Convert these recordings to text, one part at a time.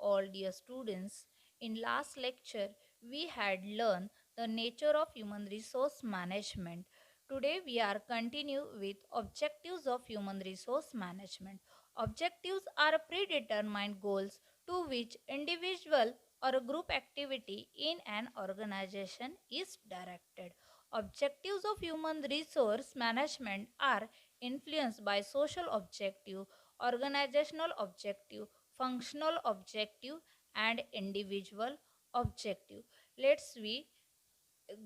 all, dear students. In last lecture, we had learned the nature of human resource management. Today, we are continue with objectives of human resource management. Objectives are predetermined goals to which individual or a group activity in an organization is directed. Objectives of human resource management are influenced by social objective, organizational objective, functional objective, and individual objective. Let's we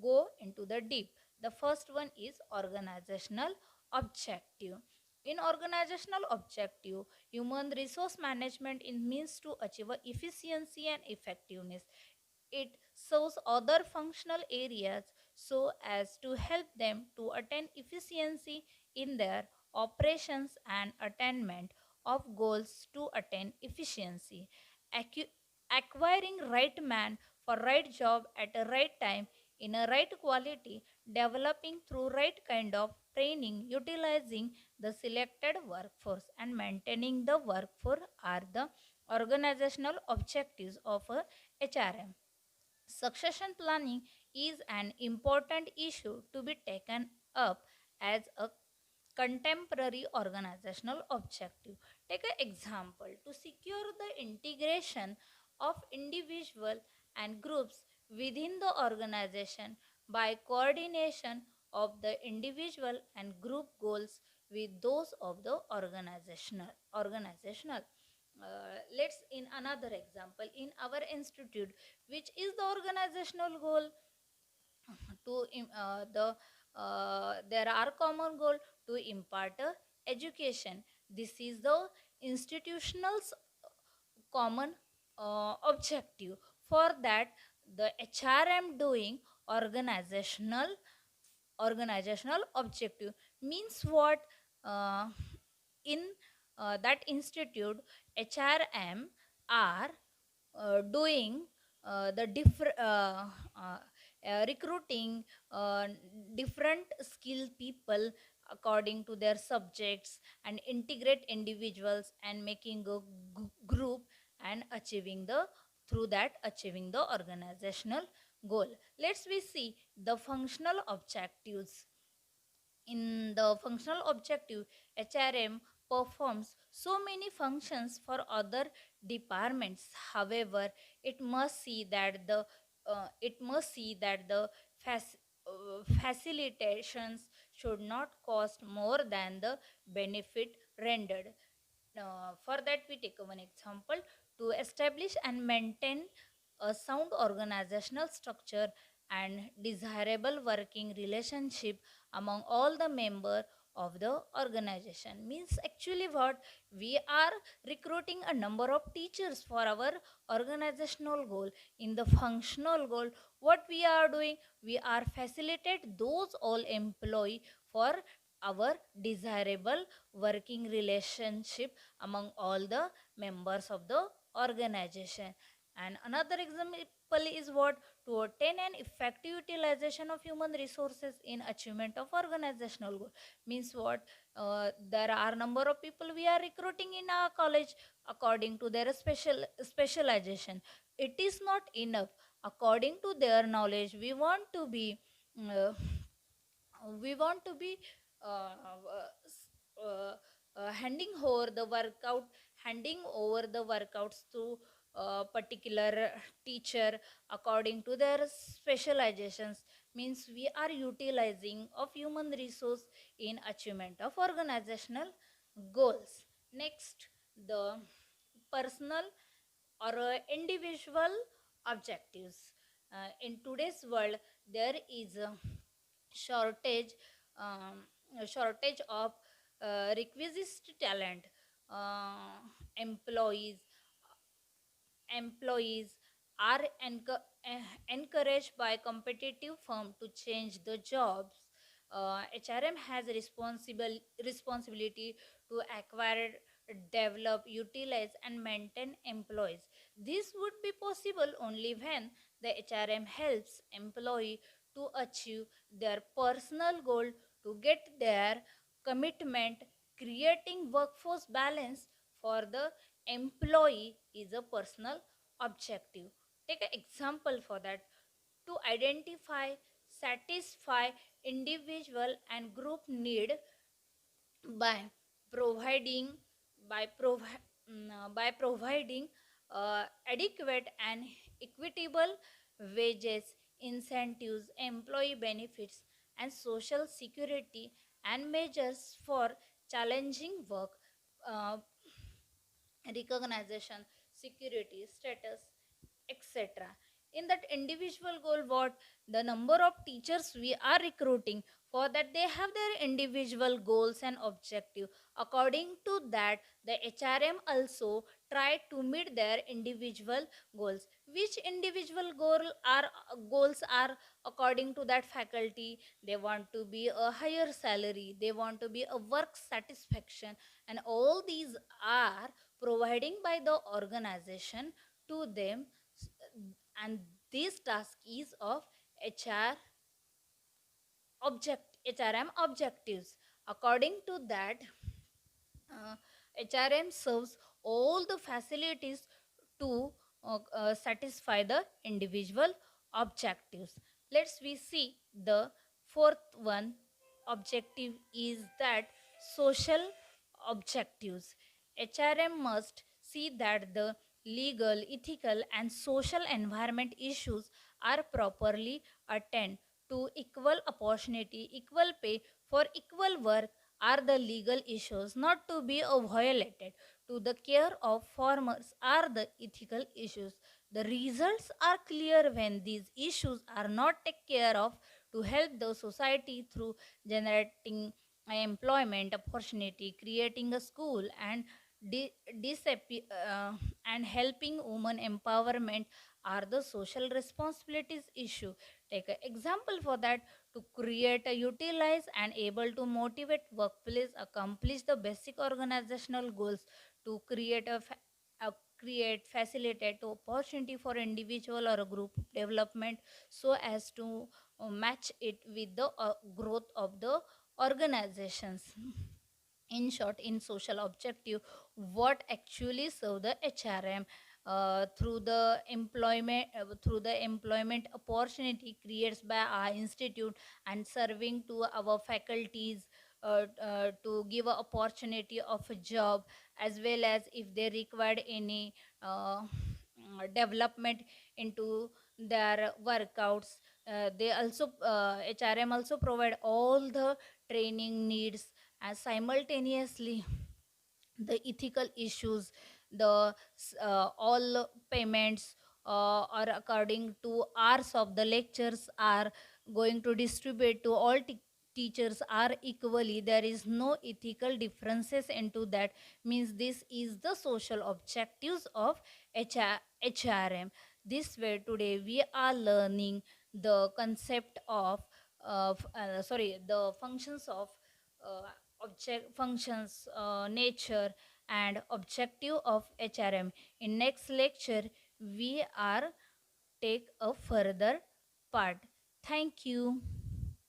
go into the deep. The first one is organizational objective. In organizational objective, human resource management is means to achieve efficiency and effectiveness. It serves other functional areas so as to help them to attain efficiency in their operations and attainment of goals to attain efficiency. Accu- Acquiring right man for right job at a right time in a right quality, developing through right kind of training, utilizing the selected workforce and maintaining the workforce are the organizational objectives of a HRM. Succession planning is an important issue to be taken up as a contemporary organizational objective. Take an example to secure the integration of individual and groups within the organization by coordination of the individual and group goals with those of the organizational. Let's in another example in our institute, which is the organizational goal to there are common goal to impart education. This is the institutional's common objective. For that, the HRM doing organizational objective means what? uh, in that institute, HRM are doing the different recruiting different skilled people according to their subjects and integrate individuals and making a group and achieving the through that achieving the organizational goal. Let's we see the functional objectives. In the functional objective, HRM performs so many functions for other departments. However, it must see that the facilitations should not cost more than the benefit rendered. For that, we take one example to establish and maintain a sound organizational structure and desirable working relationship among all the member of the organization. Means actually what? We are recruiting a number of teachers for our organizational goal. In the functional goal, what we are doing? We are facilitate those all employee for our desirable working relationship among all the members of the organization. And another example is what? To attain an effective utilization of human resources in achievement of organizational goal. Means what? There are number of people we are recruiting in our college according to their specialization. It is not enough. According to their knowledge, uh, we want to be handing over the workouts to particular teacher according to their specializations. Means we are utilizing of human resource in achievement of organizational goals. Next, the personal or individual objectives. In today's world, there is a shortage shortage of requisite talent. uh, employees employees are encouraged by competitive firm to change the jobs. HRM has responsibility to acquire, develop, utilize, and maintain employees. This would be possible only when the HRM helps employee to achieve their personal goal, to get their commitment, creating workforce balance for the employee is a personal objective. Take an example for that. To identify, satisfy individual and group need by providing by providing adequate and equitable wages, incentives, employee benefits, and social security, and measures for challenging work uh, recognition, security, status, etc. In that individual goal, what the number of teachers we are recruiting, for that they have their individual goals and objective. According to that, the HRM also try to meet their individual goals. Which individual goals are according to that faculty? They want to be a higher salary, they want to be a work satisfaction, and all these are providing by the organization to them. And this task is of hr HRM objectives. According to that, uh, HRM serves all the facilities to satisfy the individual objectives. Let's we see the fourth one. Objective is that social objectives. HRM must see that the legal, ethical, and social environment issues are properly attended to. Equal opportunity, equal pay for equal work are the legal issues not to be violated. To the care of farmers are the ethical issues. The results are clear when these issues are not taken care of. To help the society through generating employment opportunity, creating a school, and di- and helping women empowerment are the social responsibilities issue. Take an example for that. To create a utilize and able to motivate workplace accomplish the basic organizational goals. To create a create facilitate opportunity for individual or a group development, so as to match it with the growth of the organizations. In short, in social objective, what actually serve the HRM, through the employment opportunity creates by our institute and serving to our faculties, to give a opportunity of a job, as well as if they required any development into their workouts. They also HRM also provide all the training needs, and simultaneously the ethical issues, the all payments or according to hours of the lectures are going to distribute to all teachers are equally. There is no ethical differences into that. Means this is the social objectives of HRM. This way today we are learning the concept of the functions of object functions, nature, and objective of HRM. In next lecture we are take a further part. Thank you.